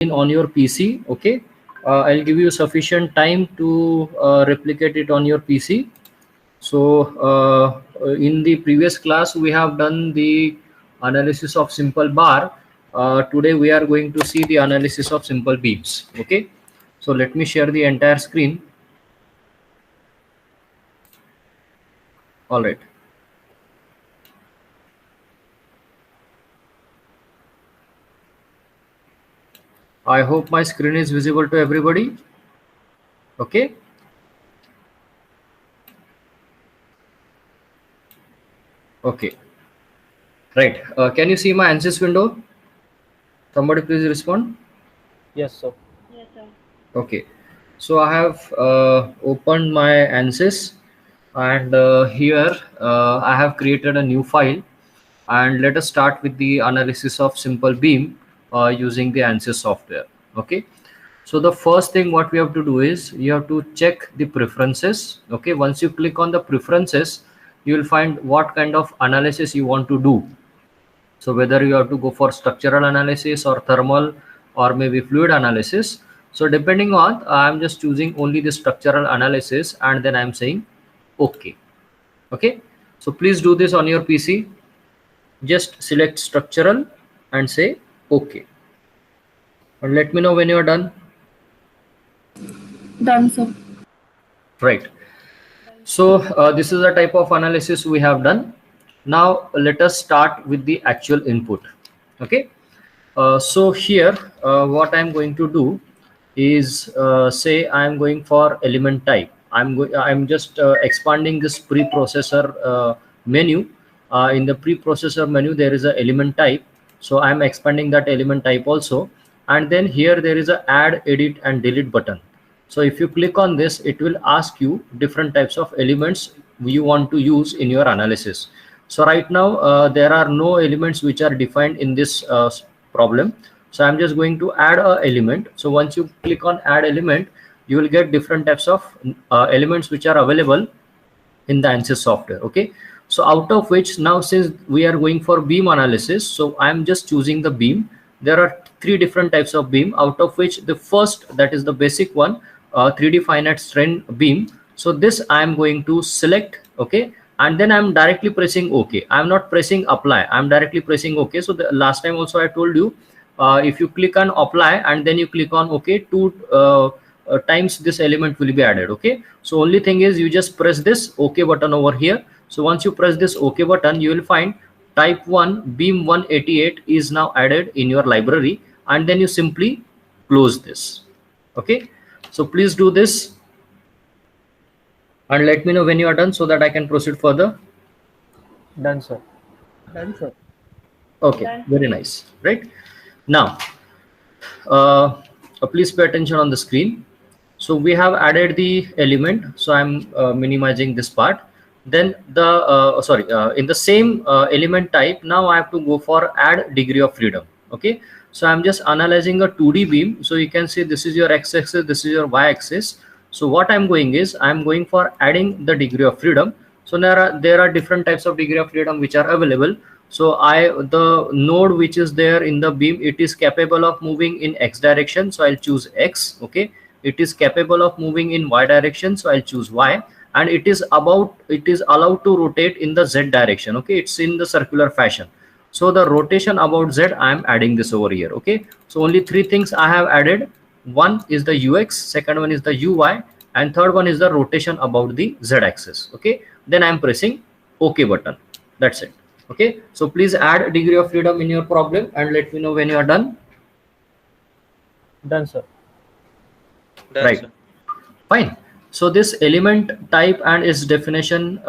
on your PC. Okay, I'll give you sufficient time to replicate it on your PC. So in the previous class we have done the analysis of simple bar. Today we are going to see the analysis of simple beams. Okay, so let me share the entire screen. All right. I hope my screen is visible to everybody. Okay. Okay. Right. Can you see my ANSYS window? Somebody please respond. Yes, sir. Yes, sir. Okay. So I have opened my ANSYS, and here I have created a new file, and let us start with the analysis of simple beam using the ANSYS software. Okay. So the first thing what we have to do is you have to check the preferences. Okay. Once you click on the preferences, you will find what kind of analysis you want to do. So whether you have to go for structural analysis or thermal or maybe fluid analysis. So depending on, I'm just choosing only the structural analysis, and then I'm saying okay. Okay. So please do this on your PC. Just select structural and say okay. And let me know when you are done. Done, sir. Right. So this is the type of analysis we have done. Now let us start with the actual input. Okay. So here what I'm going to do is say I'm going for element type. I'm just expanding this preprocessor menu. In the preprocessor menu there is a element type, so I'm expanding that element type also. And then here there is a add, edit and delete button. So if you click on this, it will ask you different types of elements you want to use in your analysis. So right now there are no elements which are defined in this problem. So I'm just going to add a element. So once you click on add element, you will get different types of elements which are available in the ANSYS software. Okay. So out of which, now since we are going for beam analysis, so I'm just choosing the beam. There are three different types of beam, out of which the first, that is the basic one, 3D finite strain beam. So this I'm going to select. Okay. And then I'm directly pressing OK. I'm not pressing apply. I'm directly pressing OK. So the last time also I told you, if you click on apply and then you click on OK, two times this element will be added. Okay. So only thing is you just press this OK button over here. So once you press this OK button, you will find type 1 beam 188 is now added in your library, and then you simply close this. Okay. So please do this and let me know when you are done so that I can proceed further. Done, sir. Done, sir. Okay. Done. Very nice. Right. Now please pay attention on the screen. So we have added the element. So I'm minimizing this part. Then the in the same element type, now I have to go for add degree of freedom. Okay. So I'm just analyzing a 2D beam. So you can see this is your x-axis, this is your y-axis. So what I'm going is I'm going for adding the degree of freedom. So there are different types of degree of freedom which are available. So the node which is there in the beam, it is capable of moving in x direction, so I'll choose x. Okay. It is capable of moving in y direction, so I'll choose y. And it is allowed to rotate in the z direction. Okay. It's in the circular fashion. So the rotation about z, I am adding this over here. Okay. So only three things I have added. One is the ux, second one is the uy, and third one is the rotation about the z axis. Okay. Then I'm pressing OK button. That's it. Okay. So please add degree of freedom in your problem and let me know when you are done. Done, sir. Done, Right. sir. Fine. So this element type and its definition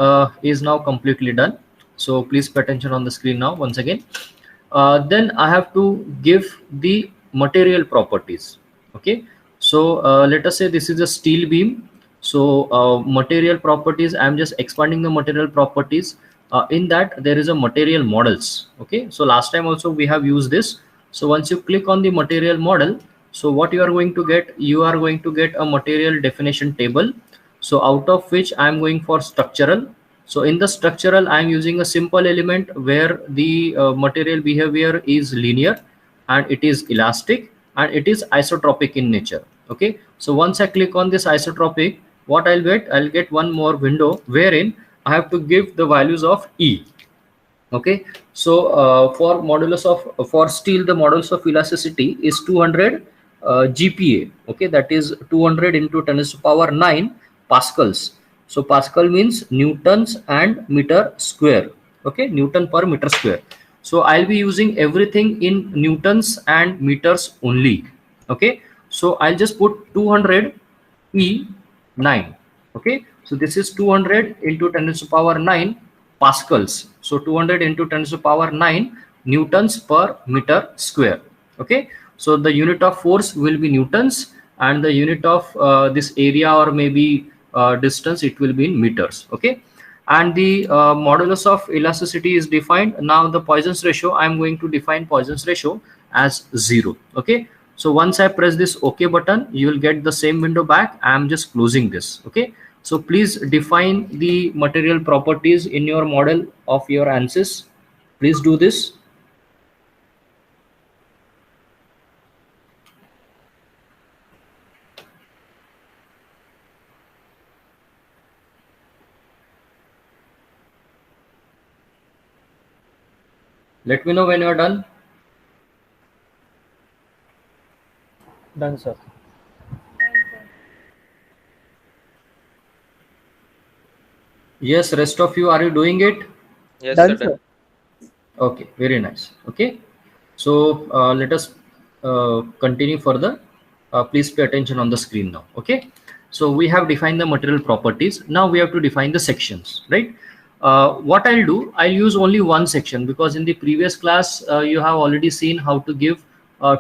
is now completely done. So please pay attention on the screen now once again. Then I have to give the material properties. Okay. So let us say this is a steel beam. So material properties, I'm just expanding the material properties. In that there is a material models. Okay. So last time also we have used this. So once you click on the material model, so what you are going to get, you are going to get a material definition table. So out of which I am going for structural. So in the structural, I am using a simple element where the material behavior is linear and it is elastic, and it is isotropic in nature. Okay, so once I click on this isotropic, what I'll get one more window wherein I have to give the values of E. Okay, so for steel, the modulus of elasticity is 200 GPa. Okay, that is 200 into 10 to the power 9 pascals. So Pascal means newtons and meter square. Okay, Newton per meter square. So I'll be using everything in newtons and meters only. Okay, so I'll just put 200 E9. Okay, so this is 200 into 10 to the power 9 pascals. So 200 into 10 to the power 9 newtons per meter square. Okay, so the unit of force will be newtons, and the unit of this area or maybe distance, it will be in meters. Okay, and the modulus of elasticity is defined. Now the Poisson's ratio, I am going to define Poisson's ratio as 0. Okay, so once I press this OK button, you will get the same window back. I am just closing this. Okay, so please define the material properties in your model of your ANSYS. Please do this. Let me know when you are done. Done, sir. Yes, rest of you, are you doing it? Yes, Done, sir. Done. Okay, very nice. Okay, so let us continue further. Please pay attention on the screen now. Okay, so we have defined the material properties. Now we have to define the sections, right? What I'll do, I'll use only one section, because in the previous class you have already seen how to give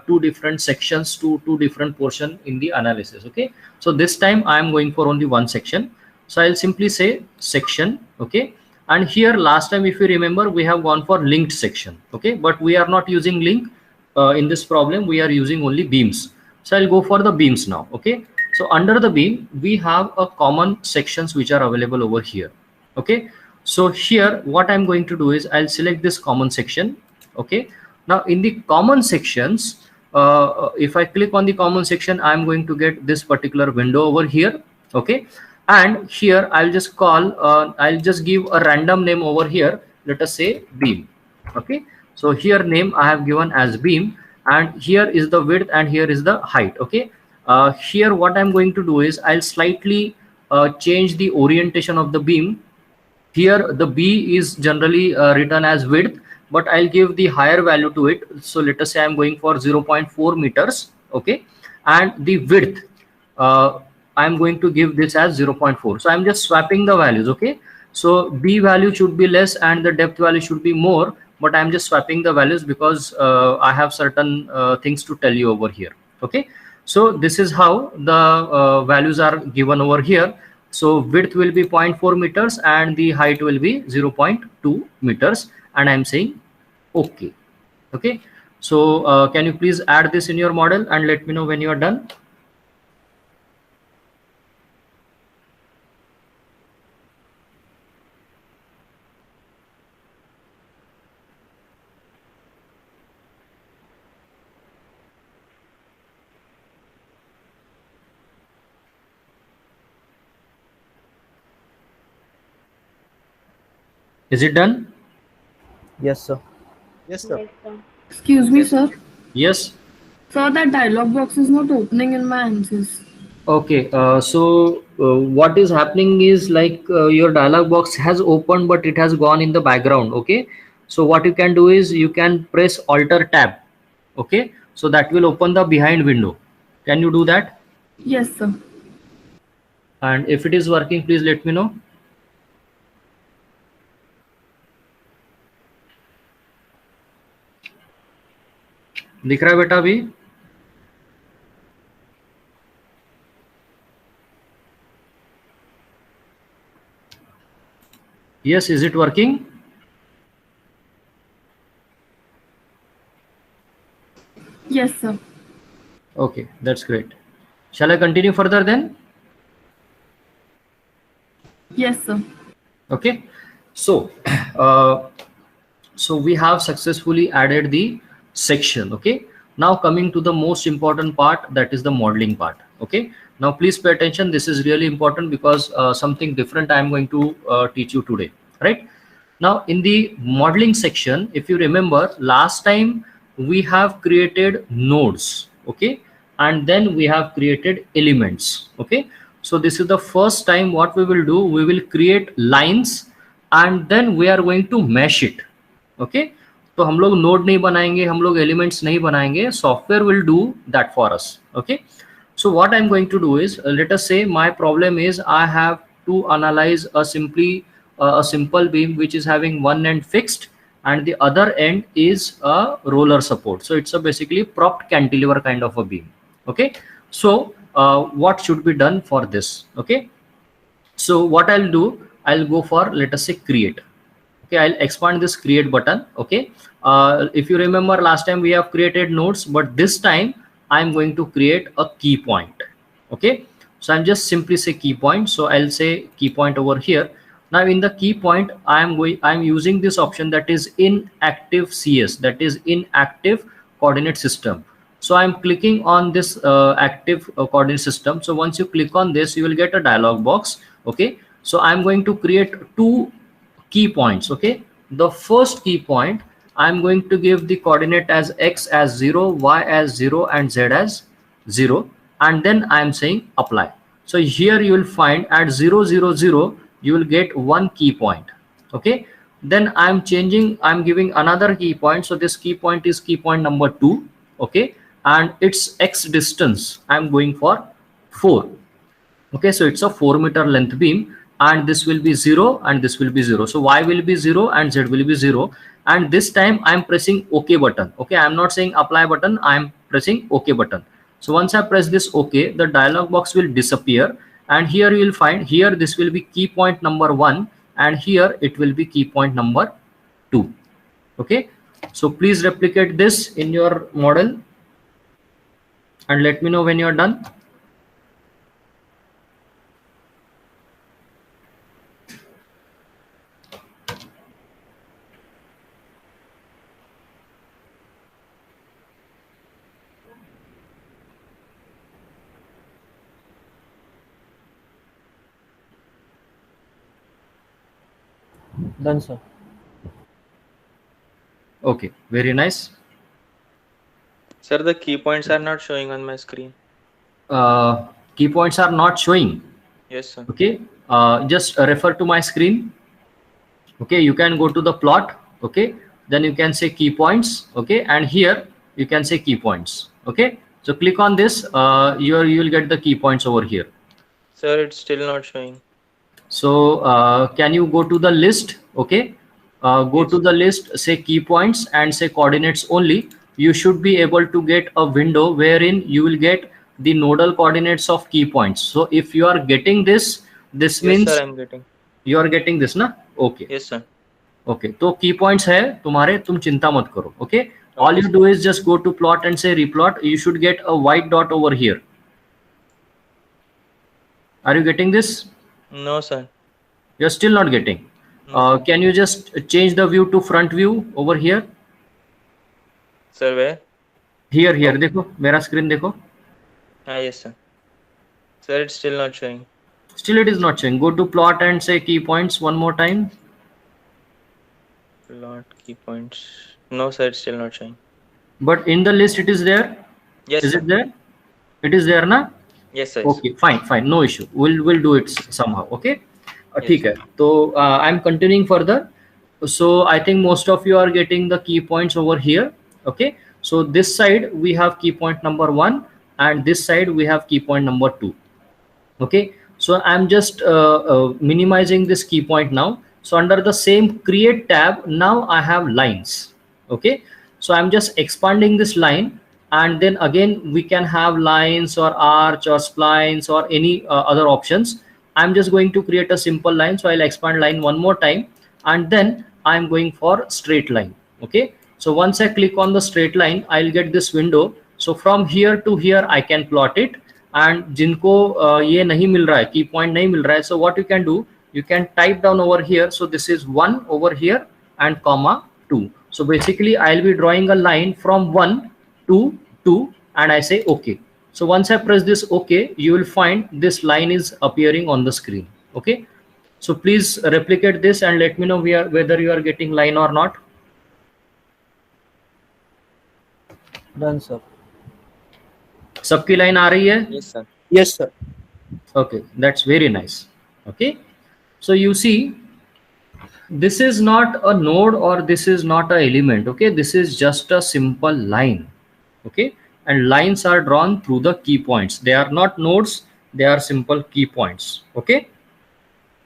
two different sections to two different portion in the analysis. Okay, so this time I am going for only one section. So I'll simply say section. Okay, and here last time, if you remember, we have gone for linked section. Okay, but we are not using link in this problem. We are using only beams. So I'll go for the beams now. Okay, so under the beam we have a common sections which are available over here. Okay, so here what I'm going to do is I'll select this common section. Okay, now in the common sections, if I click on the common section, I'm going to get this particular window over here. Okay, and here I'll just I'll just give a random name over here. Let us say beam. Okay, so here name I have given as beam, and here is the width and here is the height. Okay, here what I'm going to do is I'll slightly change the orientation of the beam. Here the B is generally written as width, but I'll give the higher value to it. So let us say I'm going for 0.4 meters. Okay, and the width I'm going to give this as 0.4. So I'm just swapping the values. Okay, so B value should be less and the depth value should be more, but I'm just swapping the values because I have certain things to tell you over here. Okay, so this is how the values are given over here. So width will be 0.4 meters and the height will be 0.2 meters, and I'm saying okay. Okay, so can you please add this in your model and let me know when you are done? Is it done? Yes, sir. Yes, sir. Excuse me, sir. Yes. Sir, that dialog box is not opening in my ANSYS. Okay, so what is happening is like your dialog box has opened, but it has gone in the background. Okay, so what you can do is you can press Alt Tab. Okay, so that will open the behind window. Can you do that? Yes, sir. And if it is working, please let me know. दिख रहा है बेटा अभी? Yes, is it working? Yes, sir. Okay, that's great. Shall I continue further then? Yes, sir. Okay, so so we have successfully added the section. Okay, Now coming to the most important part, that is the modeling part. Okay, now please pay attention. This is really important because something different I am going to teach you today, right? Now in the modeling section, if you remember last time we have created nodes, okay, and then we have created elements. Okay, so this is the first time what we will do, we will create lines and then we are going to mesh it. Okay, तो हम लोग node नहीं बनाएंगे, हम लोग elements नहीं बनाएंगे, software will do that for us. Okay, so what I'm going to do is, let us say my problem is I have to analyze a simple beam which is having one end fixed and the other end is a roller support. So it's a basically propped cantilever kind of a beam. Okay, so what should be done for this? Okay, so what I'll do, I'll go for, let us say, create. Okay, I'll expand this create button. Okay, if you remember last time we have created nodes, but this time I'm going to create a key point. Okay, so I'm just simply say key point. So I'll say key point over here. Now in the key point I'm using this option that is inactive CS, that is inactive coordinate system. So I'm clicking on this active coordinate system. So once you click on this, you will get a dialog box. Okay, so I'm going to create two key points. Okay, the first key point I'm going to give the coordinate as x as 0, y as 0 and z as 0, and then I'm saying apply. So here you will find at 0 0 0 you will get one key point. Okay, then I'm giving another key point. So this key point is key point number 2. Okay, and its x distance I'm going for 4. Okay, so it's a 4-meter length beam and this will be 0 and this will be 0. So y will be 0 and z will be 0, and this time I'm pressing OK button. Okay, I'm not saying apply button, I'm pressing OK button. So once I press this OK, the dialog box will disappear, and here you will find, here this will be key point number 1 and here it will be key point number 2. Okay, so please replicate this in your model and let me know when you're done. Done, sir. Okay, very nice. Sir, the key points are not showing on my screen. Key points are not showing. Yes, sir. Okay, just refer to my screen. Okay, you can go to the plot. Okay, then you can say key points. Okay, and here you can say key points. Okay, so click on this. You will get the key points over here. Sir, it's still not showing. So can you go to the list? Okay, go Yes. to the list, say key points and say coordinates only. You should be able to get a window wherein you will get the nodal coordinates of key points. So if you are getting this, this Yes, means sir, I'm getting. you are getting this, na? Okay. Yes, sir. Okay, तो key points है तुम्हारे, तुम चिंता मत करो. Okay, all Okay, you sir. do is just go to plot and say replot. You should get a white dot over here. Are you getting this? No, sir. You're still not getting. No. Can you just change the view to front view over here? Sir, where? Here, देखो मेरा screen देखो. Ah, yes, sir. Sir, it's still not showing. Still it is not showing. Go to plot and say key points one more time. Plot key points. No, sir, it's still not showing. But in the list it is there. Yes, Is sir. it there? It is there, na? Yes, sir. Yes. Okay, fine, no issue. We'll do it somehow. Okay. Yes. ठीक है. So I'm continuing further. So I think most of you are getting the key points over here. Okay. So this side we have key point number 1, and this side we have key point number 2. Okay, so I'm just minimizing this key point now. So under the same create tab, now I have lines. Okay, so I'm just expanding this line, and then again we can have lines or arch or splines or any other options. I'm just going to create a simple line, so I'll expand line one more time, and then I'm going for straight line. Okay, so once I click on the straight line, I'll get this window. So from here to here I can plot it, and जिनको ये नहीं मिल रहा है, की point नहीं मिल रहा है, so what you can do, you can type down over here. So this is 1 over here and comma 2. So basically I'll be drawing a line from 1 to 2 and I say OK. So once I press this OK, you will find this line is appearing on the screen. Okay. So please replicate this and let me know whether you are getting line or not. Done, sir. सबकी line आ रही है? Yes, sir. Yes, sir. Okay, that's very nice. Okay, so you see, this is not a node or this is not an element. Okay, this is just a simple line. Okay, and lines are drawn through the key points. They are not nodes, they are simple key points. Okay,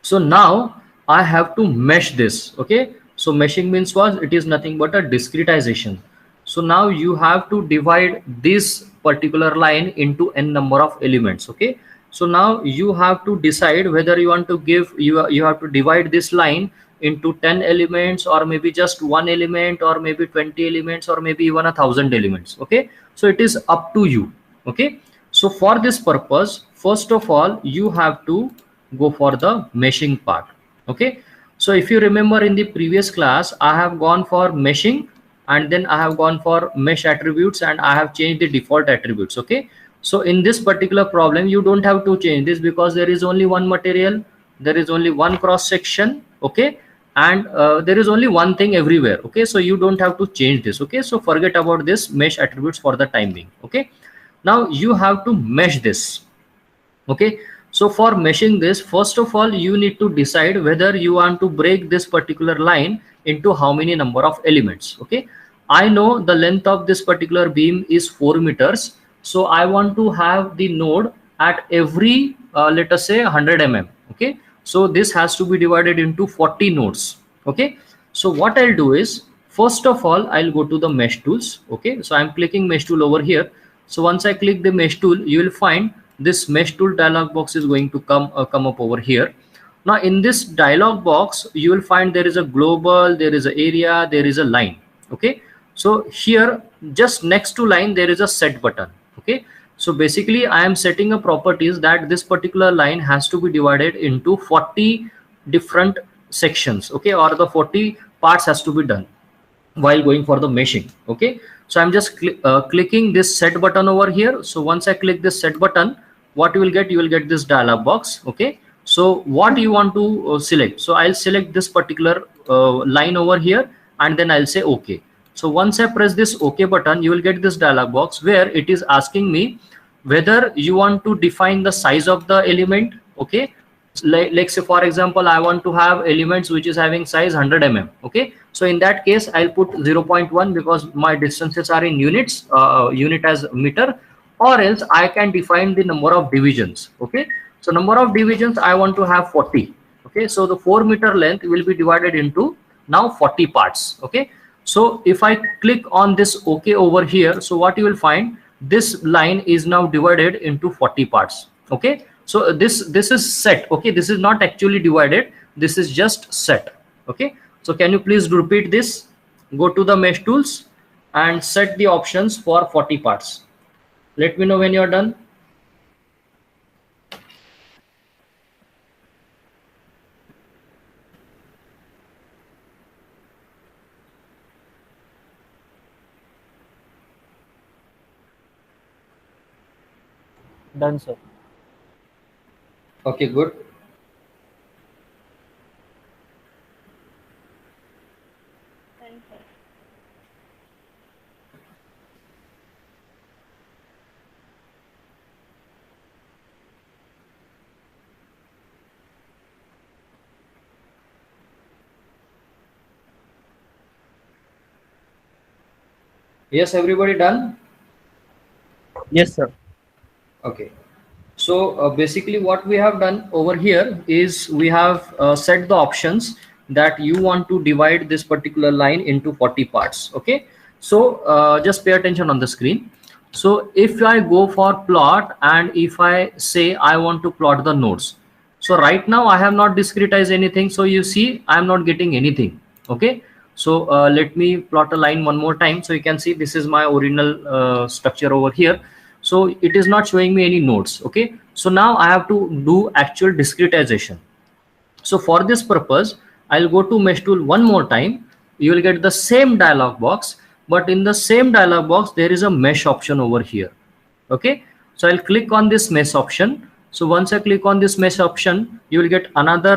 so now I have to mesh this. Okay, so meshing means what? It is nothing but a discretization. So now you have to divide this particular line into n number of elements. Okay, so now you have to decide whether you want to give you have to divide this line into 10 elements or maybe just one element or maybe 20 elements or maybe even 1,000 elements. Okay, so it is up to you. Okay, so for this purpose, first of all you have to go for the meshing part. Okay, so if you remember in the previous class, I have gone for meshing and then I have gone for mesh attributes and I have changed the default attributes. Okay, so in this particular problem you don't have to change this because there is only one material, there is only one cross section. Okay, and there is only one thing everywhere. Okay, so you don't have to change this. Okay, so forget about this mesh attributes for the time being. Okay, now you have to mesh this. Okay, so for meshing this, first of all you need to decide whether you want to break this particular line into how many number of elements. Okay, I know the length of this particular beam is 4 meters, so I want to have the node at every let us say 100 mm. Okay, so this has to be divided into 40 nodes. Okay, so what I'll do is, first of all I'll go to the mesh tools. Okay, so I'm clicking mesh tool over here. So once I click the mesh tool, you will find this mesh tool dialog box is going to come up over here. Now in this dialog box you will find there is a global, there is an area, there is a line. Okay, so here just next to line there is a set button. Okay, so basically I am setting a properties that this particular line has to be divided into 40 different sections. Okay, or the 40 parts has to be done while going for the meshing. Okay, so I'm just clicking this set button over here. So once I click this set button, what you will get this dialog box. Okay, so what you want to select? So I'll select this particular line over here and then I'll say OK. So once I press this OK button, you will get this dialog box where it is asking me whether you want to define the size of the element. Okay, like say for example I want to have elements which is having size 100 mm. Okay, so in that case I'll put 0.1 because my distances are in units, unit as meter, or else I can define the number of divisions. Okay, so number of divisions I want to have 40. Okay, so the 4 meter length will be divided into now 40 parts. Okay, so if I click on this OK over here, so what you will find, this line is now divided into 40 parts. Okay, so this is set. Okay, this is not actually divided, this is just set. Okay, so can you please repeat this? Go to the mesh tools and set the options for 40 parts. Let me know when you're done. Done, sir. Okay, good. Yes, everybody done? Yes, sir. Okay, so basically what we have done over here is we have set the options that you want to divide this particular line into 40 parts. Okay, so just pay attention on the screen. So if I go for plot and if I say I want to plot the nodes, so right now I have not discretized anything, so you see I'm not getting anything. Okay, so let me plot a line one more time so you can see this is my original structure over here. So it is not showing me any nodes. Okay, so now I have to do actual discretization. So for this purpose I'll go to mesh tool one more time. You will get the same dialog box, but in the same dialog box there is a mesh option over here. Okay, so I'll click on this mesh option. So once I click on this mesh option, you will get another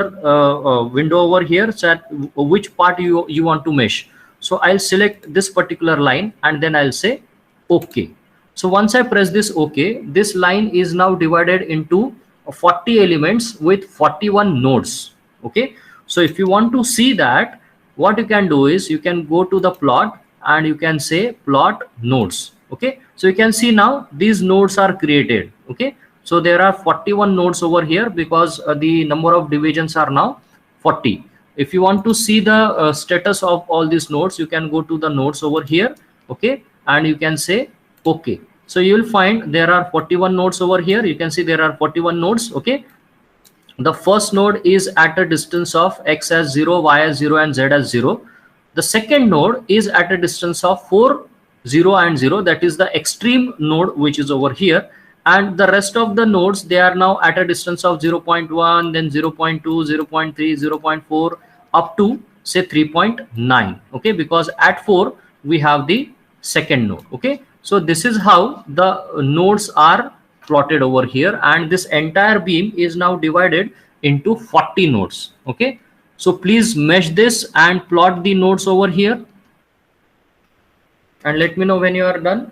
window over here, so which part you want to mesh. So I'll select this particular line and then I'll say OK. So once I press this OK, this line is now divided into 40 elements with 41 nodes. Okay, so if you want to see that, what you can do is you can go to the plot and you can say plot nodes. Okay, so you can see now these nodes are created. Okay, so there are 41 nodes over here because the number of divisions are now 40. If you want to see the status of all these nodes, you can go to the nodes over here. Okay, and you can say OK. So you will find there are 41 nodes over here. You can see there are 41 nodes. Okay, the first node is at a distance of x as 0, y as 0, and z as 0. The second node is at a distance of 4, 0, and 0. That is the extreme node which is over here. And the rest of the nodes, they are now at a distance of 0.1, then 0.2, 0.3, 0.4, up to say 3.9. Okay, because at 4 we have the second node. Okay, so this is how the nodes are plotted over here, and this entire beam is now divided into 40 nodes. Okay, so please mesh this and plot the nodes over here and let me know when you are done.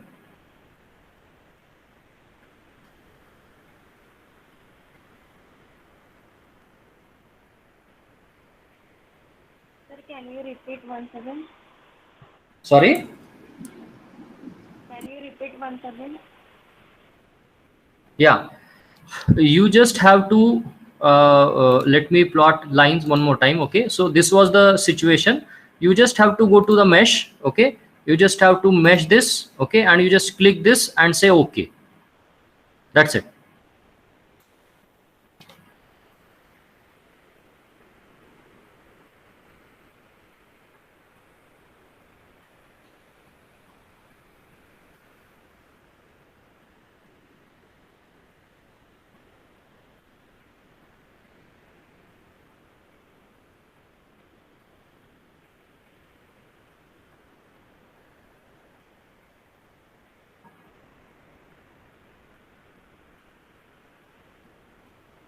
Sir, can you repeat once again? Sorry? Can you repeat once again? Yeah, you just have to let me plot lines one more time. Okay, so this was the situation. You just have to go to the mesh. Okay, you just have to mesh this. Okay, and you just click this and say OK. That's it.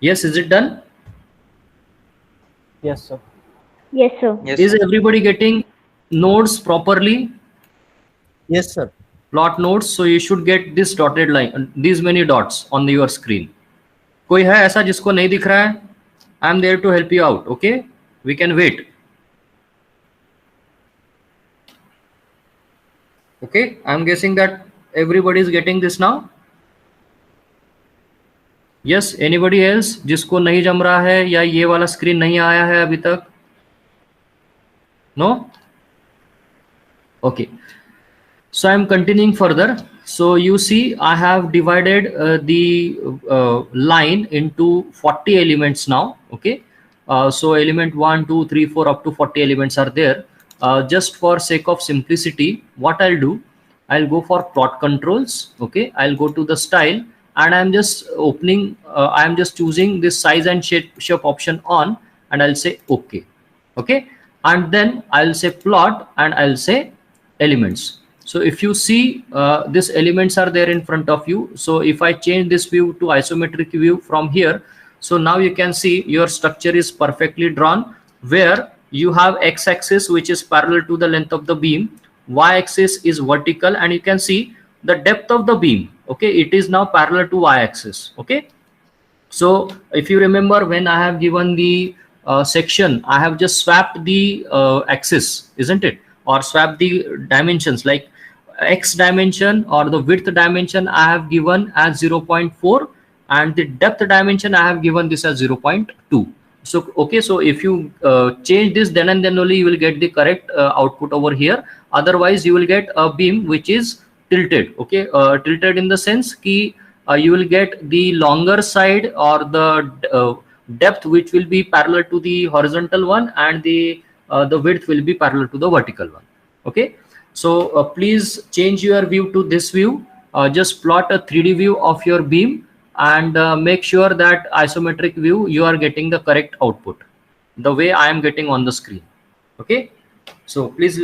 Yes, is it done? Yes, sir. Yes, sir. Yes, Is sir. everybody getting nodes properly? Yes, sir. Plot nodes. So you should get this dotted line, these many dots on your screen. कोई है ऐसा जिसको नहीं दिख रहा है? I am there to help you out. Okay, we can wait. Okay, I am guessing that everybody is getting this now. Yes, anybody else जिसको नहीं जम रहा है या ये वाला स्क्रीन नहीं आया है अभी तक? No? Okay. So I'm continuing further. So you see I have divided the line into 40 elements now. Okay. So element 1, 2, 3, 4 up to 40 elements are there. Just for sake of simplicity, what I'll do, I'll go for plot controls. Okay. I'll go to the style and I'm just opening, I'm just choosing this size and shape option on, and I'll say OK. Okay. And then I'll say plot and I'll say elements. So if you see these elements are there in front of you. So if I change this view to isometric view from here, so now you can see your structure is perfectly drawn, where you have x-axis which is parallel to the length of the beam, y-axis is vertical, and you can see the depth of the beam. Okay, it is now parallel to y-axis. Okay, so if you remember, when I have given the section, I have just swapped the axis, isn't it? Or swap the dimensions, like x dimension or the width dimension I have given as 0.4, and the depth dimension I have given this as 0.2. So okay, so if you change this, then and then only you will get the correct output over here. Otherwise you will get a beam which is tilted. Okay, tilted in the sense ki you will get the longer side or the depth which will be parallel to the horizontal one, and the width will be parallel to the vertical one. Okay, so please change your view to this view. Just plot a 3D view of your beam and make sure that isometric view you are getting the correct output the way I am getting on the screen. Okay, So please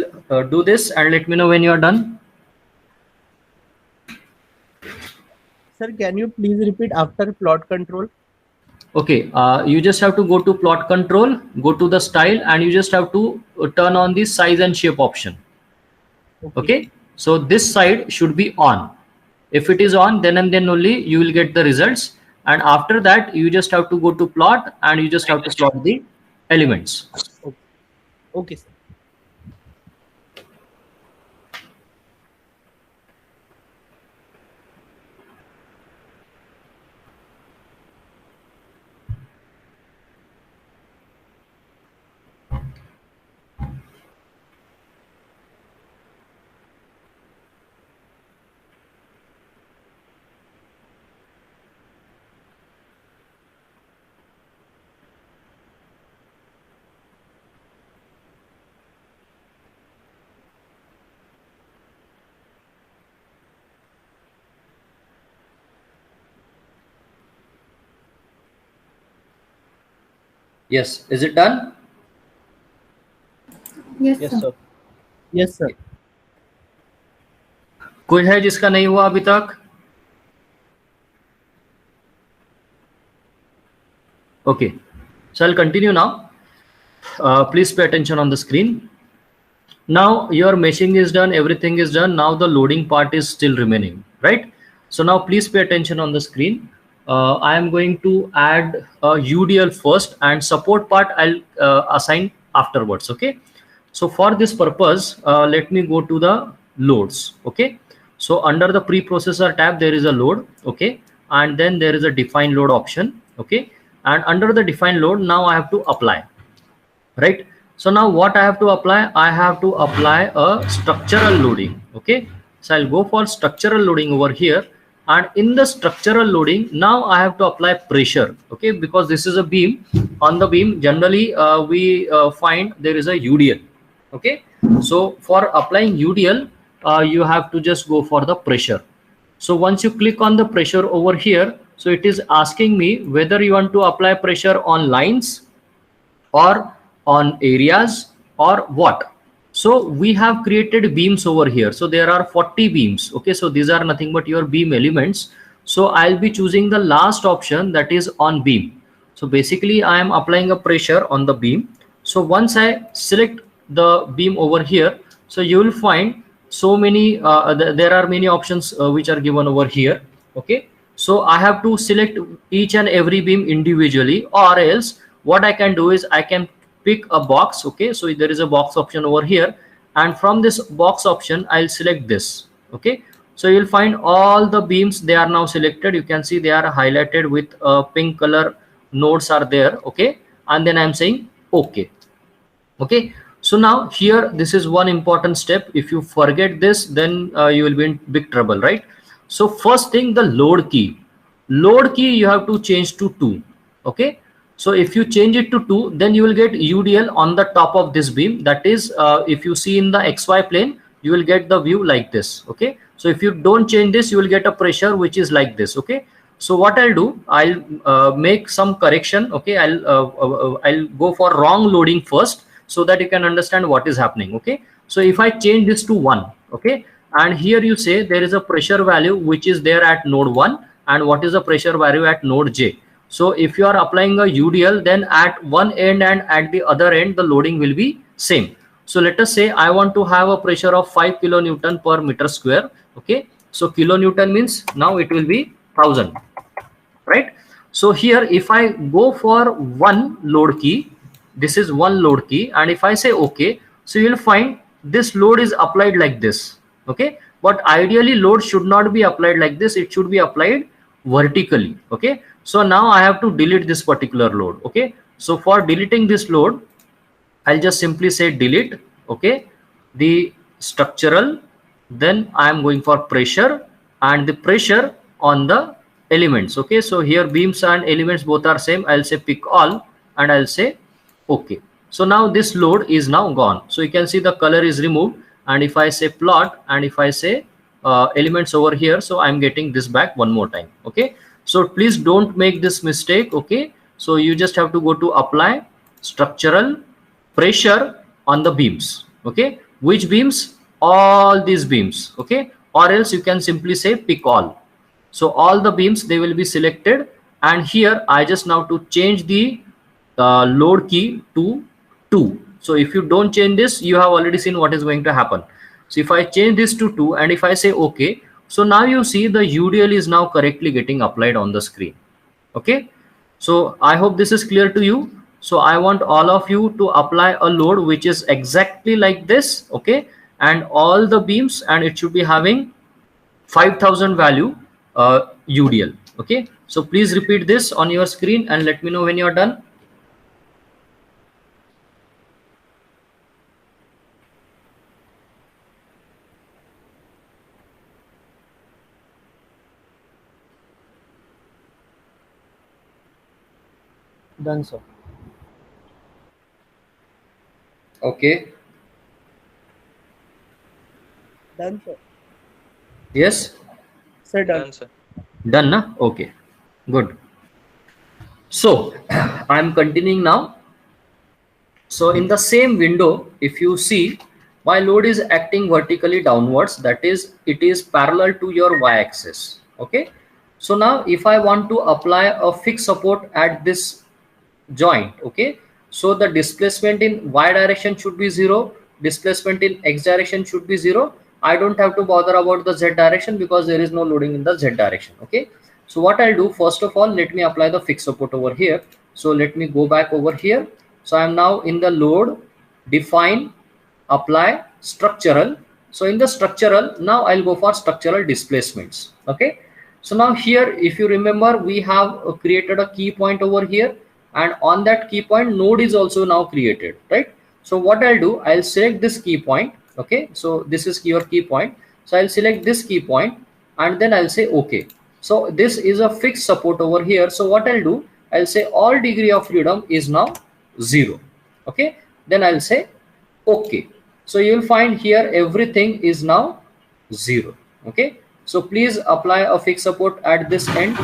do this and let me know when you are done. Sir, can you please repeat after plot control? Okay, you just have to go to plot control, go to the style, and you just have to turn on the size and shape option. Okay, so this side should be on. If it is on, then and then only you will get the results. And after that, you just have to go to plot and you just have to plot the elements. Okay, okay sir. Yes, is it done? Yes, Yes sir. sir. Yes sir. कोई है जिसका नहीं हुआ अभी तक? Okay, so I'll continue now. Please pay attention on the screen. Now your meshing is done, everything is done. Now the loading part is still remaining, right? So now please pay attention on the screen. I am going to add a UDL first and support part I'll assign afterwards. Okay. So for this purpose, let me go to the loads. Okay. So under the preprocessor tab, there is a load. Okay. And then there is a define load option. Okay. And under the define load, now I have to apply, right? So now what I have to apply? I have to apply a structural loading. Okay, so I'll go for structural loading over here, and in the structural loading now I have to apply pressure. Okay, because this is a beam. On the beam generally we find there is a UDL. Okay, so for applying UDL you have to just go for the pressure. So once you click on the pressure over here, so it is asking me whether you want to apply pressure on lines or on areas or what. So we have created beams over here. So there are 40 beams. Okay, so these are nothing but your beam elements. So I'll be choosing the last option, that is on beam. So basically I am applying a pressure on the beam. So once I select the beam over here, so you will find so many there are many options which are given over here. Okay, so I have to select each and every beam individually, or else what I can do is I can pick a box. Okay, so there is a box option over here, and from this box option I'll select this. Okay, so you'll find all the beams, they are now selected. You can see they are highlighted with a pink color, nodes are there. Okay, and then I'm saying okay. Okay, so now here this is one important step. If you forget this, then you will be in big trouble, right? So first thing, the load key you have to change to 2. Okay, so if you change it to 2, then you will get UDL on the top of this beam. That is if you see in the XY plane, you will get the view like this. Okay, so if you don't change this, you will get a pressure which is like this. Okay, so what I'll do, I'll make some correction. Okay, I'll go for wrong loading first, so that you can understand what is happening. Okay, so if I change this to 1, okay, and here you say there is a pressure value which is there at node 1, and what is the pressure value at node J. So if you are applying a UDL, then at one end and at the other end the loading will be same. So let us say I want to have a pressure of 5 kilonewton per meter square. Okay, so kilonewton means now it will be 1000, right? So here if I go for one load key, this is one load key, and if I say okay, so you will find this load is applied like this. Okay, but ideally load should not be applied like this, it should be applied vertically. Okay, so now I have to delete this particular load. Okay, so for deleting this load, I'll just simply say delete. Okay, the structural, then I am going for pressure, and the pressure on the elements. Okay, so here beams and elements both are same. I'll say pick all, and I'll say okay. So now this load is now gone. So you can see the color is removed, and if I say plot, and if I say elements over here, so I'm getting this back one more time. Okay, so please don't make this mistake. Okay, so you just have to go to apply, structural, pressure on the beams. Okay, which beams? All these beams. Okay, or else you can simply say pick all. So all the beams, they will be selected, and here I just now to change the load key to 2. So if you don't change this, you have already seen what is going to happen. So if I change this to 2 and if I say OK, so now you see the UDL is now correctly getting applied on the screen. Okay, so I hope this is clear to you. So I want all of you to apply a load which is exactly like this. Okay, and all the beams, and it should be having 5000 value UDL. Okay, so please repeat this on your screen and let me know when you're done. Done, sir. Okay. Done, sir. Yes. Sir, done. Done, sir. Done, na? Okay. Good. So I'm continuing now. So in the same window, if you see, my load is acting vertically downwards, that is, it is parallel to your y-axis. Okay. So now if I want to apply a fixed support at this joint, okay, so the displacement in y direction should be 0, displacement in x direction should be 0. I don't have to bother about the z direction because there is no loading in the z direction. Okay, so what I'll do, first of all, let me apply the fixed support over here. So let me go back over here. So I am now in the load, define, apply, structural. So in the structural, now I'll go for structural displacements. Okay, so now here, if you remember, we have created a key point over here, and on that key point node is also now created, right? So what I'll do, I'll select this key point. Okay, so this is your key point. So I'll select this key point and then I'll say okay. So this is a fixed support over here. So what I'll do, I'll say all degree of freedom is now 0. Okay, then I'll say okay. So you'll find here everything is now 0. Okay, so please apply a fixed support at this end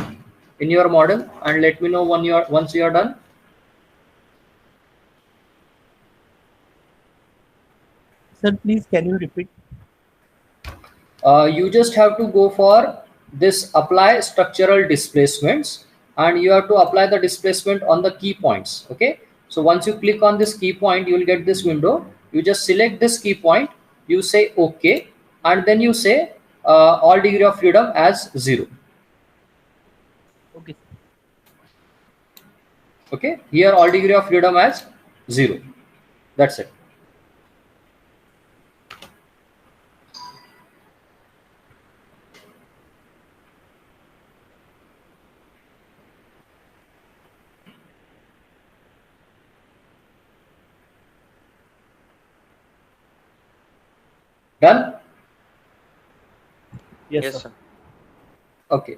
in your model and let me know when once you are done. Sir, please can you repeat? You just have to go for this apply structural displacements, and you have to apply the displacement on the key points. Okay, so once you click on this key point, you will get this window. You just select this key point, you say okay, and then you say all degree of freedom as 0. Okay. Okay, here all degree of freedom as 0. That's it. Done? Yes, Yes, sir. sir. Okay.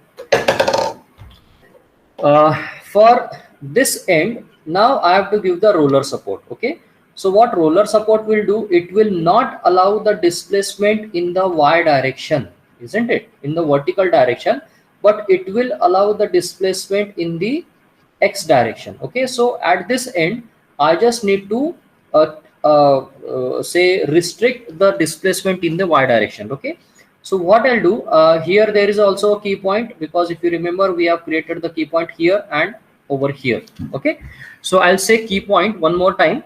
For this end, now I have to give the roller support. Okay, so what roller support will do, it will not allow the displacement in the y direction, isn't it, in the vertical direction, but it will allow the displacement in the x direction. Okay, so at this end I just need to say restrict the displacement in the y direction. Okay, so what I'll do, here there is also a key point, because if you remember, we have created the key point here and over here. Okay, so I'll say key point one more time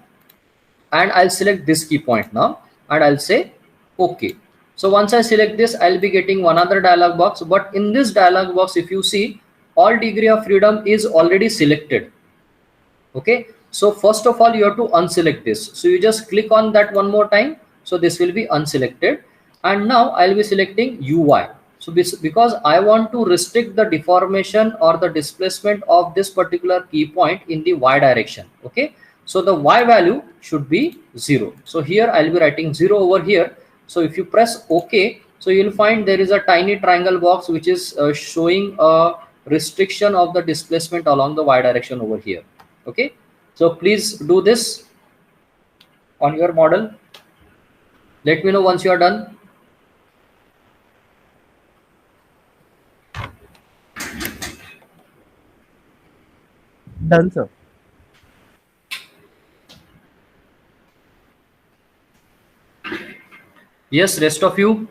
and I'll select this key point now and I'll say okay. So once I select this, I'll be getting one other dialog box, but in this dialog box, if you see, all degree of freedom is already selected. Okay, so first of all you have to unselect this, so you just click on that one more time, so this will be unselected, and now I'll be selecting uy. So this, because I want to restrict the deformation or the displacement of this particular key point in the y direction. Okay, so the y value should be 0. So here I'll be writing 0 over here. So if you press ok, so you'll find there is a tiny triangle box which is showing a restriction of the displacement along the y direction over here. Okay, so please do this on your model. Let me know once you are done. Done, sir. Yes, rest of you.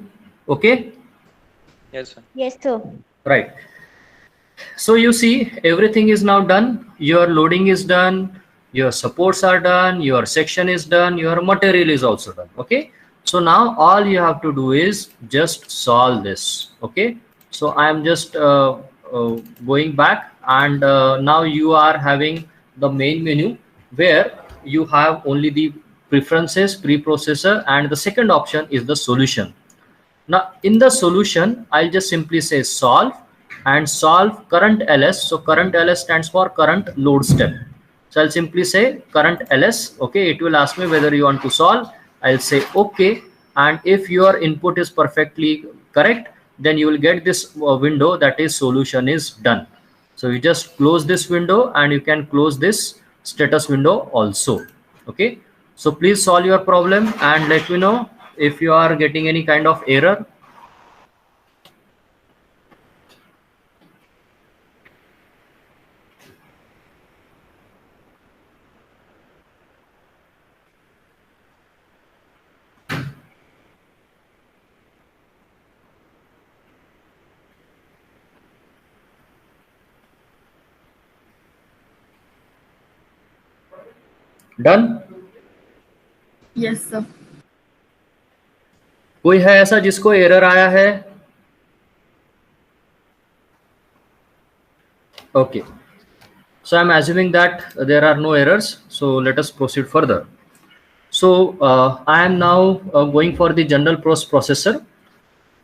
Okay. Yes, sir. Yes, sir. Right. So you see everything is now done. Your loading is done, your supports are done, your section is done, your material is also done. Okay, so now all you have to do is just solve this. Okay, so I am just going back, and now you are having the main menu where you have only the preferences, preprocessor, and the second option is the solution. Now in the solution, I'll just simply say solve and solve current ls. So current ls stands for current load step. So I'll simply say current ls. Okay, it will ask me whether you want to solve. I'll say okay, and if your input is perfectly correct, then you will get this window that is solution is done. So you just close this window and you can close this status window also. Okay, so please solve your problem and let me know if you are getting any kind of error. Done. Yes, sir. कोई है ऐसा जिसको error आया है? Okay, so I'm assuming that there are no errors, so let us proceed further. So I am now going for the general processor.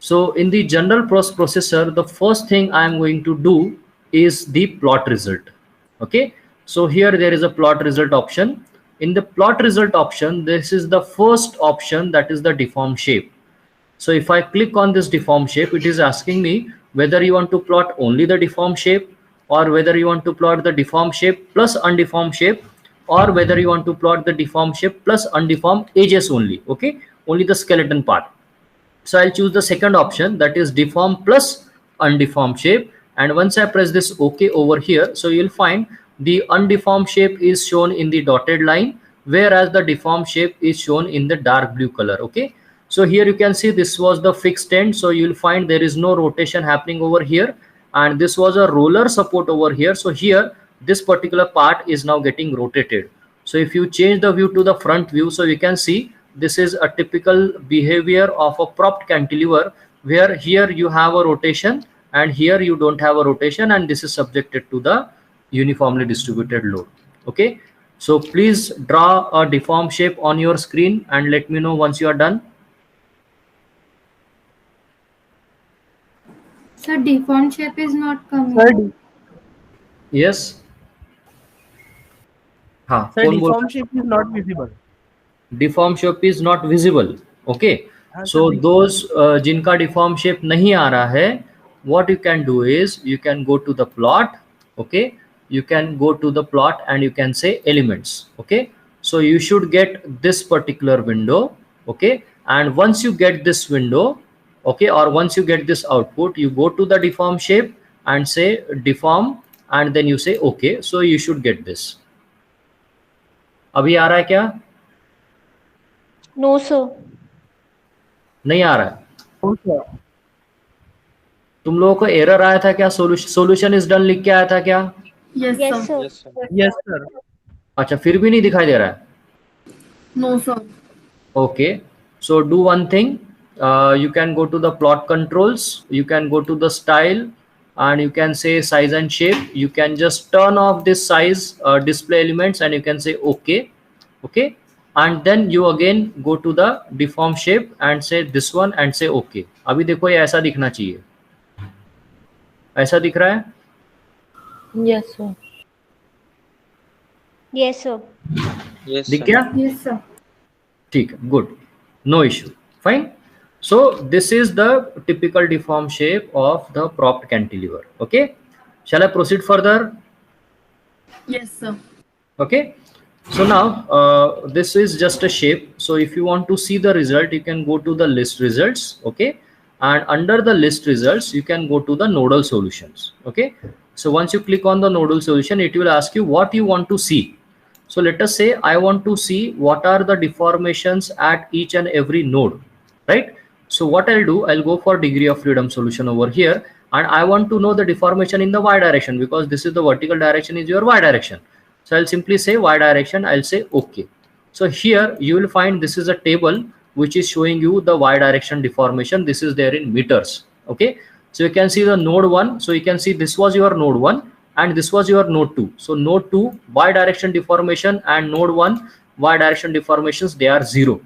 So in the general processor, the first thing I am going to do is the plot result. Okay, so here there is a plot result option. In the plot result option, this is the first option, that is the deform shape. So if I click on this deform shape, it is asking me whether you want to plot only the deform shape, or whether you want to plot the deform shape plus undeformed shape, or whether you want to plot the deform shape plus undeformed edges only. Okay, only the skeleton part. So I'll choose the second option, that is deform plus undeformed shape. And once I press this OK over here, so you'll find the undeformed shape is shown in the dotted line, whereas the deformed shape is shown in the dark blue color. Okay, so here you can see this was the fixed end, so you'll find there is no rotation happening over here, and this was a roller support over here. So here this particular part is now getting rotated. So if you change the view to the front view, so you can see this is a typical behavior of a propped cantilever, where here you have a rotation and here you don't have a rotation, and this is subjected to the uniformly distributed load. Okay, so please draw a deform shape on your screen and let me know once you are done. Sir, deformed shape is not coming. Sir, Yes. हाँ, sir, कौन बोल deform रहा shape is not visible. है? Deform shape is not visible. Okay, हाँ, so sir, those जिनका deform shape नहीं आ रहा है, what you can do is you can go to the plot. Okay, you can go to the plot and you can say elements. Okay, so you should get this particular window. Okay, and once you get this window, okay, or once you get this output, you go to the deform shape and say deform, and then you say okay. So you should get this. अभी आ रहा है क्या? No, sir. नहीं आ रहा है? Oh, sir. तुम लोगों को एरर आया था क्या? सोल्यूशन इज डन लिख के आया था क्या? Yes, Yes, sir. sir. Yes, sir. Yes, sir. अच्छा, फिर भी नहीं दिखाई दे रहा है? No, sir. Okay, so do one thing. You can go to the plot controls, you can go to the style, and you can say size and shape. You can just turn off this size display elements and you can say okay. Okay, and then you again go to the deform shape and say this one and say okay. अभी देखो ये ऐसा दिखना चाहिए. ऐसा दिख रहा है? Yes, sir. Yes, sir. Yes, दिख sir. गया? Yes, sir. ठीक है, good, no issue, fine. So this is the typical deform shape of the propped cantilever. Okay, shall I proceed further? Yes, sir. Okay, so now this is just a shape. So if you want to see the result, you can go to the list results. Okay, and under the list results you can go to the nodal solutions. Okay, so once you click on the nodal solution, it will ask you what you want to see. So let us say I want to see what are the deformations at each and every node. right? So what I'll do, I'll go for degree of freedom solution over here, and I want to know the deformation in the y direction, because this is the vertical direction is your y direction. So I'll simply say y direction, I'll say okay. So here you will find this is a table which is showing you the y direction deformation. This is there in meters. Okay, so you can see the node 1. So you can see this was your node 1 and this was your node 2. So node 2 y direction deformation and node 1 y direction deformations, they are 0.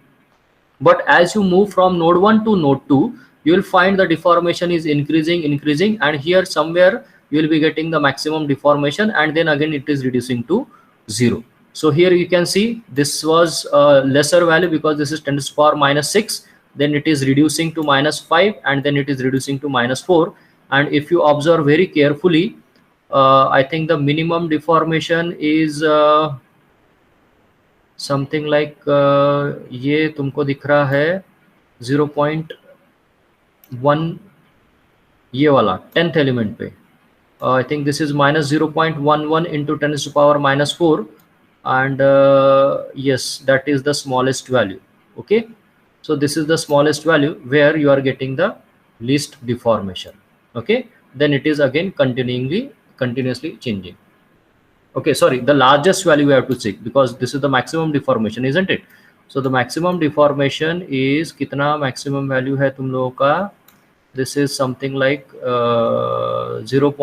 But as you move from node 1 to node 2, you will find the deformation is increasing, and here somewhere you will be getting the maximum deformation, and then again it is reducing to 0. So here you can see this was a lesser value because this is 10 to the power minus 6, then it is reducing to minus 5, and then it is reducing to minus 4. And if you observe very carefully, I think the minimum deformation is something like ये तुमको दिख रहा है 0.1, ये वाला 10th element पे I think this is minus 0.11 into 10 to the power minus 4, and yes, that is the smallest value. Okay, so this is the smallest value where you are getting the least deformation. Okay, then it is again continuously changing. Okay, sorry, the largest value we have to check because this is the maximum deformation, isn't it? So the maximum deformation is कितना maximum value है तुम लोगों का? This is something like 0.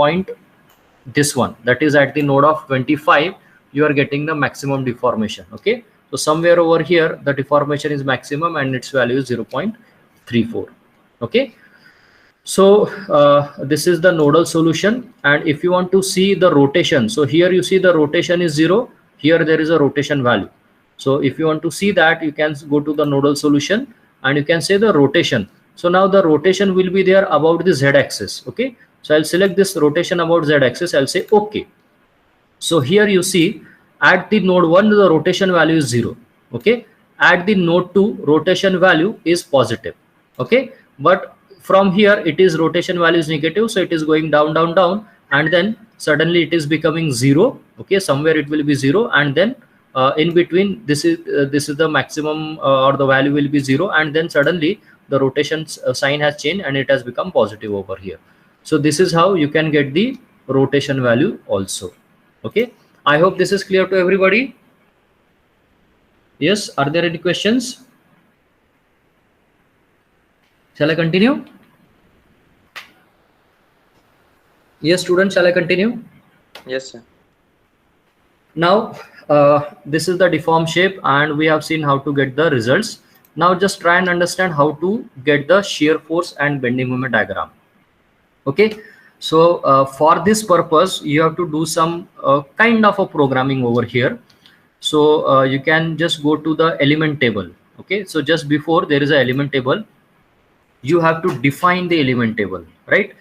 This one, that is at the node of 25, you are getting the maximum deformation. Okay, so somewhere over here the deformation is maximum and its value is 0.34. Okay, so this is the nodal solution. And if you want to see the rotation, so here you see the rotation is 0, here there is a rotation value. So if you want to see that, you can go to the nodal solution and you can say the rotation. So now the rotation will be there about the z-axis. Okay, so I'll select this rotation about z-axis, I'll say okay. So here you see at the node 1 the rotation value is 0. Okay, at the node 2 rotation value is positive. Okay, but from here it is rotation value is negative, so it is going down, and then suddenly it is becoming 0. Okay, somewhere it will be 0, and then in between this is the maximum or the value will be 0, and then suddenly the rotation sign has changed and it has become positive over here. So this is how you can get the rotation value also. Okay, I hope this is clear to everybody. Yes, are there any questions? Shall I continue? Yes, students, shall I continue? Yes, sir. Now this is the deform shape and we have seen how to get the results. Now just try and understand how to get the shear force and bending moment diagram. Okay, so for this purpose you have to do some kind of a programming over here. So you can just go to the element table. Okay, so just before there is an element table, you have to define the element table, right?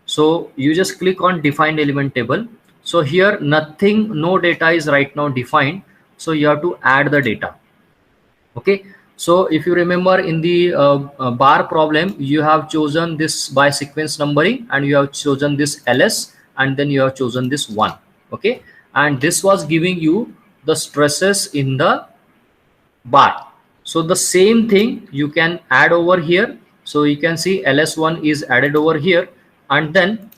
So you just click on define element table. So here no data is right now defined, so you have to add the data. Okay, so if you remember in the bar problem, you have chosen this by sequence numbering and you have chosen this ls, and then you have chosen this 1. Okay, and this was giving you the stresses in the bar. So the same thing you can add over here. So you can see ls1 is added over here, and then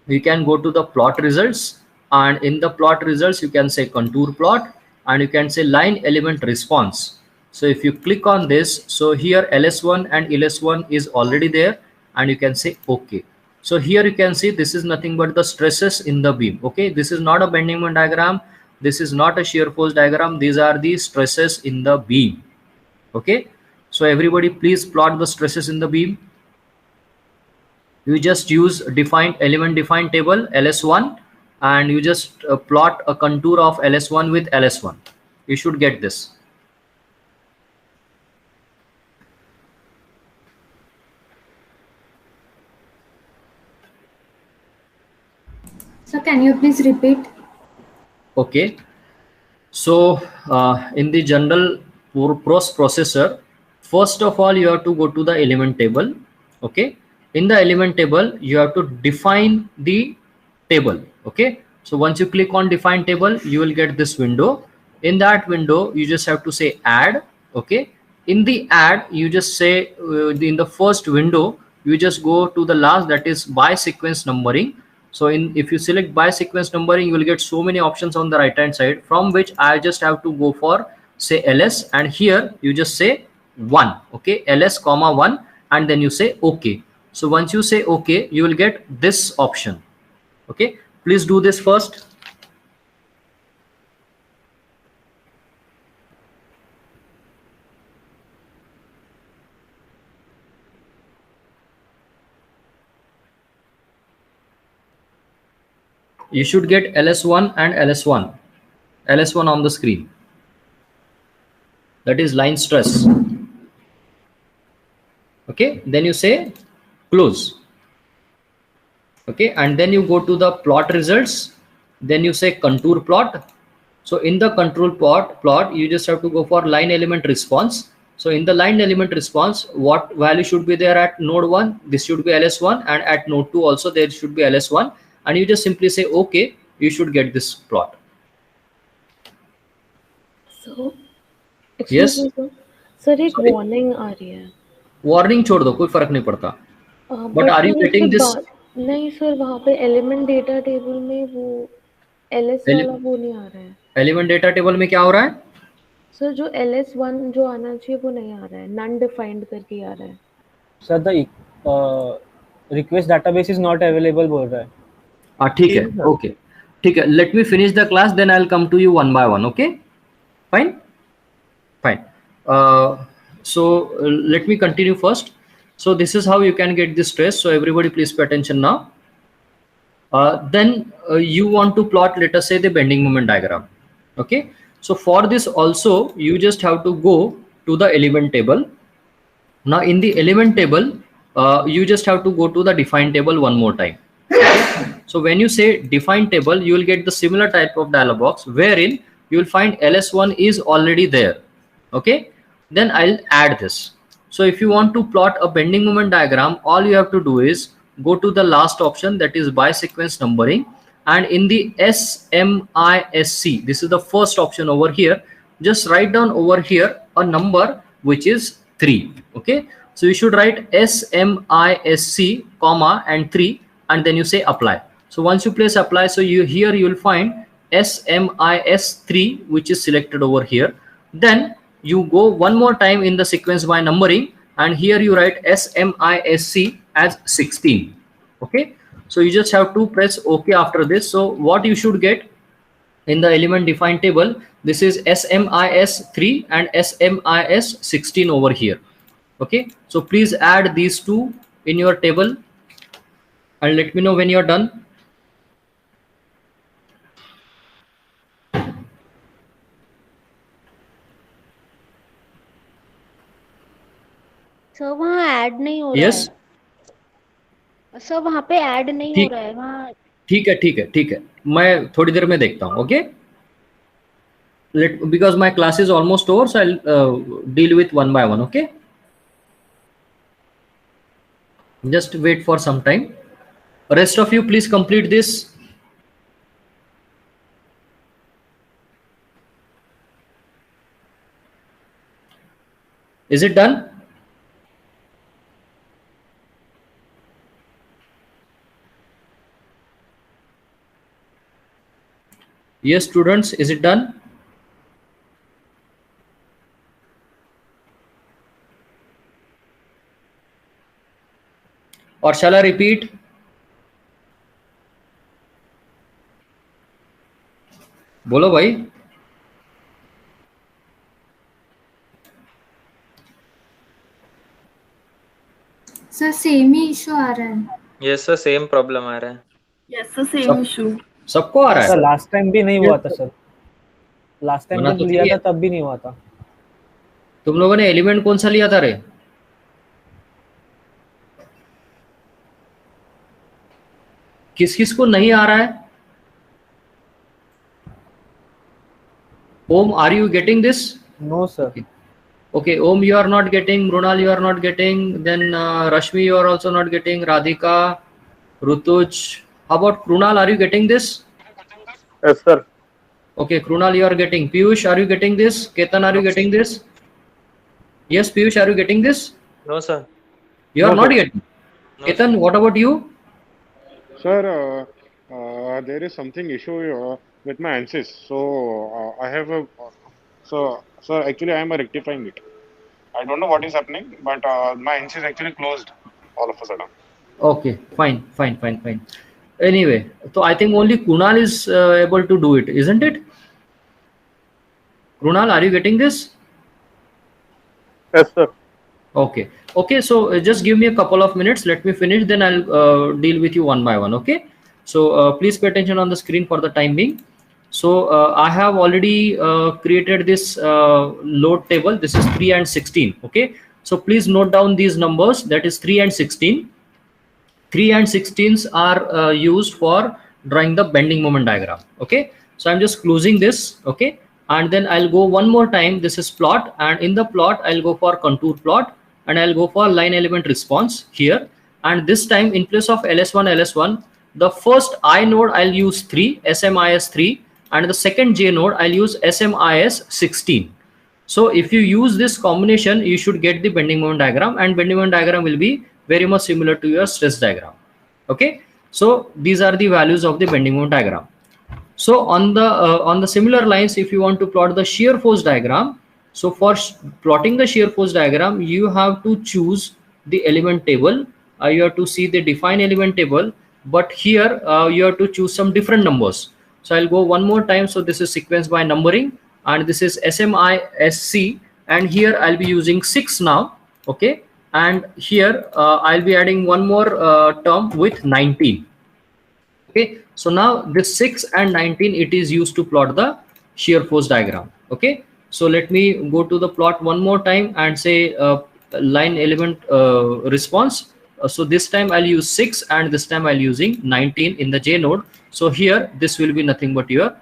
we can go to the plot results, and in the plot results you can say contour plot and you can say line element response. So if you click on this, so here ls1 and ls1 is already there, and you can say okay. So here you can see this is nothing but the stresses in the beam. Okay, this is not a bending moment diagram, this is not a shear force diagram, these are the stresses in the beam. Okay, so everybody please plot the stresses in the beam. You just use element defined table ls1 and you just plot a contour of ls1 with ls1. You should get this. So can you please repeat? Okay, so in the general PROS processor, first of all you have to go to the element table. Okay, in the element table you have to define the table. Okay, so once you click on define table, you will get this window. In that window you just have to say add. Okay, in the add, you just say in the first window, you just go to the last, that is by sequence numbering. So if you select by sequence numbering, you will get so many options on the right hand side, from which I just have to go for say ls, and here you just say 1. Okay, ls comma 1, and then you say okay. So once you say okay, you will get this option. Okay, please do this first. You should get ls1 and ls1 on the screen. That is line stress. Okay, then you say close. Okay, and then you go to the plot results, then you say contour plot. So in the control plot, you just have to go for line element response. So in the line element response, what value should be there at node 1? This should be ls1, and at node 2 also there should be ls1, and you just simply say okay. You should get this plot. So, Yes? sir, एक Sorry? warning आ रही है. Warning छोड़ दो, कोई फर्क नहीं पड़ता. But are you sir, getting उसके this? नहीं सर, वहाँ पे एलिमेंट डेटा टेबल में वो एलएस वाला वो नहीं आ रहा है. एलिमेंट डेटा टेबल में क्या हो रहा है? सर जो ls1 जो आना चाहिए वो नहीं आ रहा है, नन डिफाइंड करके आ रहा है. Sir the request database is not available बोल रहा है. ठीक है, ओके, ठीक है. Let me finish the class, then I will come to you one by one. Okay, fine, fine. So let me continue first. So this is how you can get this trace. So everybody please pay attention now. Then you want to plot, let us say, the bending moment diagram. Okay, so for this also you just have to go to the element table. Now in the element table, you just have to go to the define table one more time. So when you say define table, you will get the similar type of dialog box wherein you will find ls1 is already there. Okay, then I'll add this. So if you want to plot a bending moment diagram, all you have to do is go to the last option, that is by sequence numbering, and in the SMISC, this is the first option over here, just write down over here a number which is 3. Okay, so you should write SMISC comma and 3, and then you say apply. So once you place apply, so here you will find SMIS3 which is selected over here. Then you go one more time in the sequence by numbering, and here you write SMISC as 16. Okay, so you just have to press OK after this. So what you should get in the element defined table, this is SMIS3 and SMIS16 over here. Okay, so please add these two in your table and let me know when you're done. Sir वहाँ add नहीं हो रहा Yes? है. Sir वहाँ पे add नहीं हो रहा है वहाँ. ठीक है, ठीक है, ठीक है, मैं थोड़ी देर में देखता हूँ. Okay, because my class is almost over, so I'll deal with one by one. Okay, just wait for some time. Rest of you please complete this. Is it done? Yes, students, is it done? Or shall I repeat? बोलो भाई. Sir same ही issue आ रहा है. Yes sir, same problem आ रहा है. Yes, the same issue. सबको आ रहा है? Sir last time भी नहीं हुआ था सर. लास्ट टाइम बना जब तो लिया सही था है. तब भी नहीं हुआ था. तुम लोगों ने एलिमेंट कौन सा लिया था रे? किस किस को नहीं आ रहा है? Om, are you getting this? No sir. Okay, Om, you are not getting. Mrunal, you are not getting. Then Rashmi, you are also not getting. Radhika, Rutuj. How about Krunal? Are you getting this? Yes, sir. Okay, Krunal, you are getting. Piyush, are you getting this? Ketan, are you getting this? Rashmi, are you getting this? Krunal, are you getting this? Yes, sir. Okay, Krunal, you are getting. Piyush, are you getting this? Ketan, are you getting this? Rashmi, are you getting this? Okay, Krunal, you are getting. Okay, Krunal, you are getting. Yes, Piyush, are you getting this? No, sir. You are No, not sir. getting. No, Ketan, sir. what about you? Sir, there is something issue with my ANSYS. So I have a so actually I am rectifying it. I don't know what is happening, but my ANSYS actually closed all of a sudden. Okay, fine, fine, fine, fine. Anyway, so I think only Kunal is able to do it, isn't it? Kunal, are you getting this? Yes, sir. Okay. Okay. So just give me a couple of minutes. Let me finish. Then I'll deal with you one by one. Okay. So please pay attention on the screen for the time being. So I have already created this load table. This is 3 and 16. Okay. So please note down these numbers. That is 3 and 16. 3 and 16s are used for drawing the bending moment diagram. Okay, so I'm just closing this. Okay, and then I'll go one more time. This is plot, and in the plot I'll go for contour plot, and I'll go for line element response here. And this time, in place of ls1 the first I node I'll use 3 smis 3, and the second j node I'll use smis 16. So if you use this combination, you should get the bending moment diagram, and bending moment diagram will be very much similar to your stress diagram. Okay, so these are the values of the bending moment diagram. So on the similar lines, if you want to plot the shear force diagram, so for plotting the shear force diagram, you have to choose the element table. You have to see the define element table, but here you have to choose some different numbers. So I'll go one more time. So this is sequence by numbering, and this is SMISC, and here I'll be using 6 now. Okay, and here I'll be adding one more term with 19. Okay, so now this 6 and 19, it is used to plot the shear force diagram. Okay, so let me go to the plot one more time and say line element response. So this time I'll use 6, and this time I'll using 19 in the J node. So here this will be nothing but your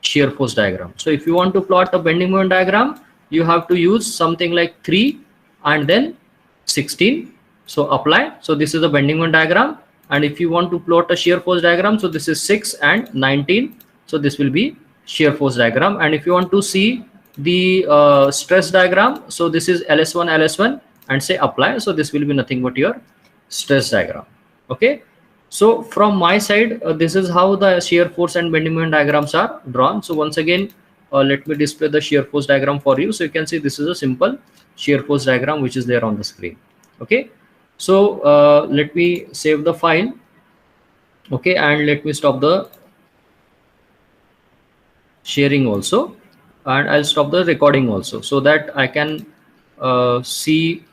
shear force diagram. So if you want to plot a bending moment diagram, you have to use something like 3 and then 16. So apply. So this is the bending moment diagram. And if you want to plot a shear force diagram, so this is 6 and 19. So this will be shear force diagram. And if you want to see the stress diagram, so this is ls1 and say apply. So this will be nothing but your stress diagram. Okay, so from my side, this is how the shear force and bending moment diagrams are drawn. So once again, let me display the shear force diagram for you. So you can see this is a simple shear force diagram which is there on the screen. Okay, so let me save the file. Okay, and let me stop the sharing also, and I'll stop the recording also, so that I can see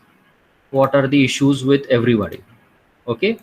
what are the issues with everybody. Okay,